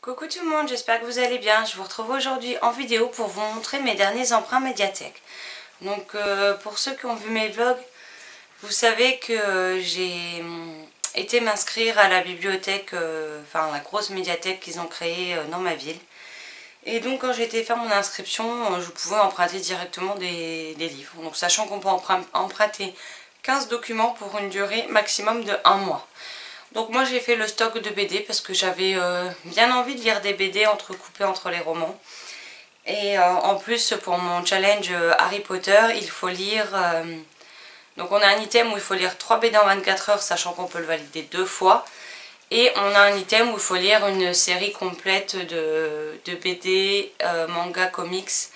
Coucou tout le monde, j'espère que vous allez bien. Je vous retrouve aujourd'hui en vidéo pour vous montrer mes derniers emprunts médiathèque. Donc pour ceux qui ont vu mes vlogs, vous savez que j'ai été m'inscrire à la bibliothèque, enfin la grosse médiathèque qu'ils ont créée dans ma ville. Et donc quand j'ai été faire mon inscription, je pouvais emprunter directement des livres. Donc sachant qu'on peut emprunter 15 documents pour une durée maximum de 1 mois. Donc moi j'ai fait le stock de BD parce que j'avais bien envie de lire des BD entrecoupées entre les romans. Et en plus pour mon challenge Harry Potter, il faut lire... donc on a un item où il faut lire 3 BD en 24 heures, sachant qu'on peut le valider 2 fois. Et on a un item où il faut lire une série complète de BD, manga, comics.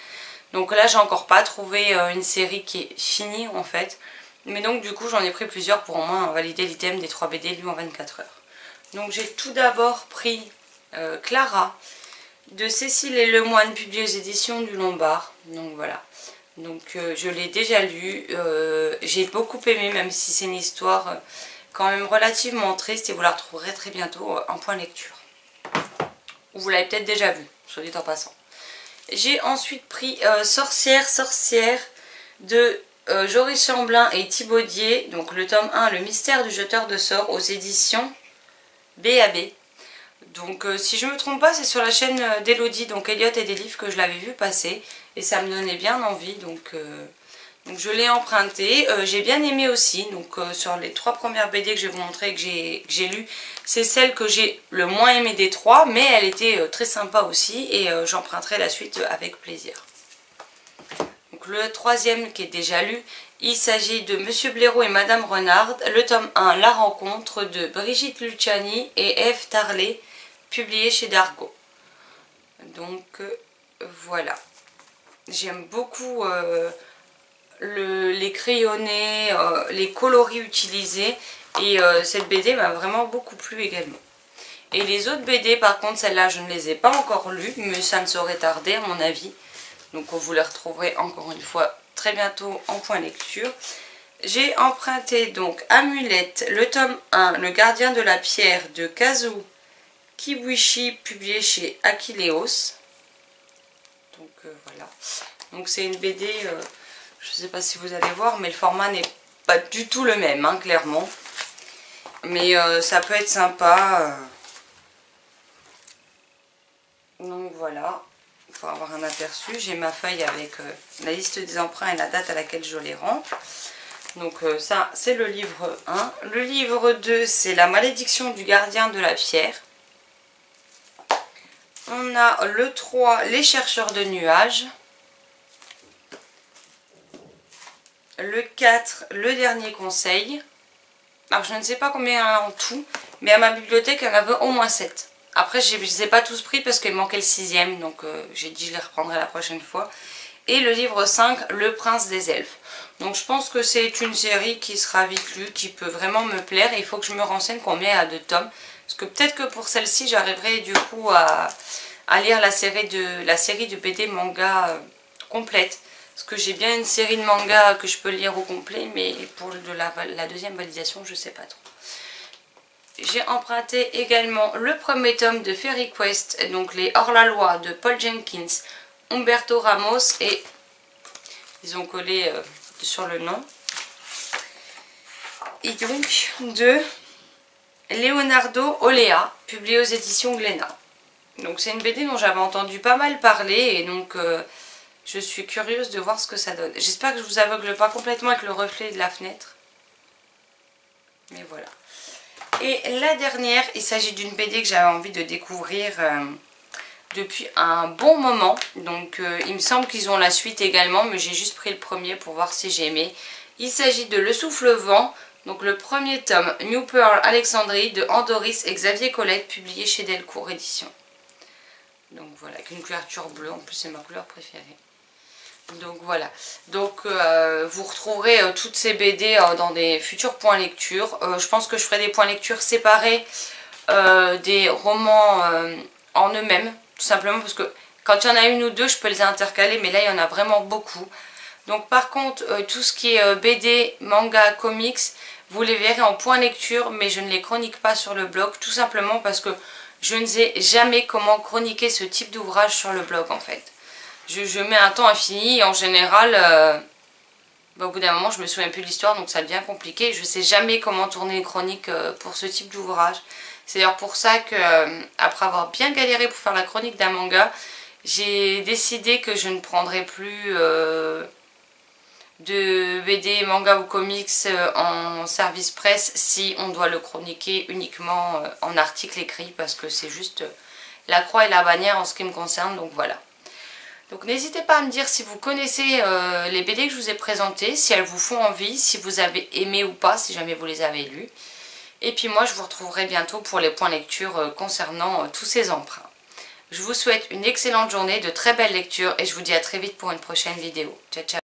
Donc là j'ai encore pas trouvé une série qui est finie en fait. Mais donc du coup j'en ai pris plusieurs pour au moins valider l'item des 3 BD lus en 24 heures. Donc j'ai tout d'abord pris Clara de Cécile et Lemoine, publié aux éditions du Lombard. Donc voilà. Donc je l'ai déjà lu. J'ai beaucoup aimé, même si c'est une histoire quand même relativement triste, et vous la retrouverez très bientôt en point lecture. Vous l'avez peut-être déjà vu, soit dit en passant. J'ai ensuite pris Sorcière de Joris Chamblin et Thibaudier, donc le tome 1, Le mystère du jeteur de sorts, aux éditions BAB. Donc si je ne me trompe pas, c'est sur la chaîne d'Elodie, donc Elliot et des livres, que je l'avais vu passer, et ça me donnait bien envie, donc je l'ai emprunté. J'ai bien aimé aussi, donc sur les 3 premières BD que je vais vous montrer, que j'ai lues, c'est celle que j'ai le moins aimée des 3, mais elle était très sympa aussi, et j'emprunterai la suite avec plaisir. Donc le 3e qui est déjà lu, il s'agit de Monsieur Blaireau et Madame Renard, le tome 1, La rencontre, de Brigitte Luciani et Ève Tarlet, publié chez Dargaud. Donc voilà. J'aime beaucoup les crayonnés, les coloris utilisés, et cette BD m'a vraiment beaucoup plu également. Et les autres BD par contre, celles-là je ne les ai pas encore lues, mais ça ne saurait tarder à mon avis. Donc vous les retrouverez encore une fois très bientôt en point lecture. J'ai emprunté donc Amulette, le tome 1, Le gardien de la pierre, de Kazu Kibuishi, publié chez Akileos. Donc voilà. Donc c'est une BD, je ne sais pas si vous allez voir, mais le format n'est pas du tout le même, hein, clairement. Mais ça peut être sympa. Donc voilà. Pour avoir un aperçu, j'ai ma feuille avec la liste des emprunts et la date à laquelle je les rends. Donc ça, c'est le livre 1. Le livre 2, c'est La malédiction du gardien de la pierre. On a le 3, Les chercheurs de nuages. Le 4, Le dernier conseil. Alors je ne sais pas combien il y en a en tout, mais à ma bibliothèque, il y en avait au moins 7. Après, je ne les ai pas tous pris parce qu'il manquait le 6e, donc j'ai dit je les reprendrai la prochaine fois. Et le livre 5, Le prince des elfes. Donc je pense que c'est une série qui sera vite lue, qui peut vraiment me plaire. Et il faut que je me renseigne combien il y a de tomes. Parce que peut-être que pour celle-ci, j'arriverai du coup à lire la série de BD manga complète. Parce que j'ai bien une série de mangas que je peux lire au complet, mais pour la deuxième validation, je ne sais pas trop. J'ai emprunté également le premier tome de Fairy Quest, donc les hors-la-loi de Paul Jenkins, Humberto Ramos, et ils ont collé sur le nom. Et donc de Leonardo Olea, publié aux éditions Glénat. Donc c'est une BD dont j'avais entendu pas mal parler, et donc je suis curieuse de voir ce que ça donne. J'espère que je vous aveugle pas complètement avec le reflet de la fenêtre. Mais voilà. Et la dernière, il s'agit d'une BD que j'avais envie de découvrir depuis un bon moment. Donc il me semble qu'ils ont la suite également, mais j'ai juste pris le premier pour voir si j'aimais. Il s'agit de Le souffle vent, donc le premier tome, New Pearl Alexandrie, de Andoris et Xavier Colette, publié chez Delcourt Éditions. Donc voilà, avec une couverture bleue, en plus c'est ma couleur préférée. Donc voilà, donc vous retrouverez toutes ces BD dans des futurs points lecture. Je pense que je ferai des points lecture séparés des romans en eux-mêmes, tout simplement parce que quand il y en a une ou deux, je peux les intercaler, mais là il y en a vraiment beaucoup. Donc par contre, tout ce qui est BD, manga, comics, vous les verrez en point lecture, mais je ne les chronique pas sur le blog, tout simplement parce que Je ne sais jamais comment chroniquer ce type d'ouvrage sur le blog en fait. Je mets un temps infini et en général, au bout d'un moment je me souviens plus de l'histoire donc ça devient compliqué. Je ne sais jamais comment tourner une chronique pour ce type d'ouvrage. C'est d'ailleurs pour ça que après avoir bien galéré pour faire la chronique d'un manga, j'ai décidé que je ne prendrai plus de BD, manga ou comics en service presse si on doit le chroniquer uniquement en article écrit parce que c'est juste la croix et la bannière en ce qui me concerne, donc voilà. Donc n'hésitez pas à me dire si vous connaissez les BD que je vous ai présentées, si elles vous font envie, si vous avez aimé ou pas, si jamais vous les avez lues. Et puis moi je vous retrouverai bientôt pour les points lecture concernant tous ces emprunts. Je vous souhaite une excellente journée, de très belles lectures et je vous dis à très vite pour une prochaine vidéo. Ciao ciao.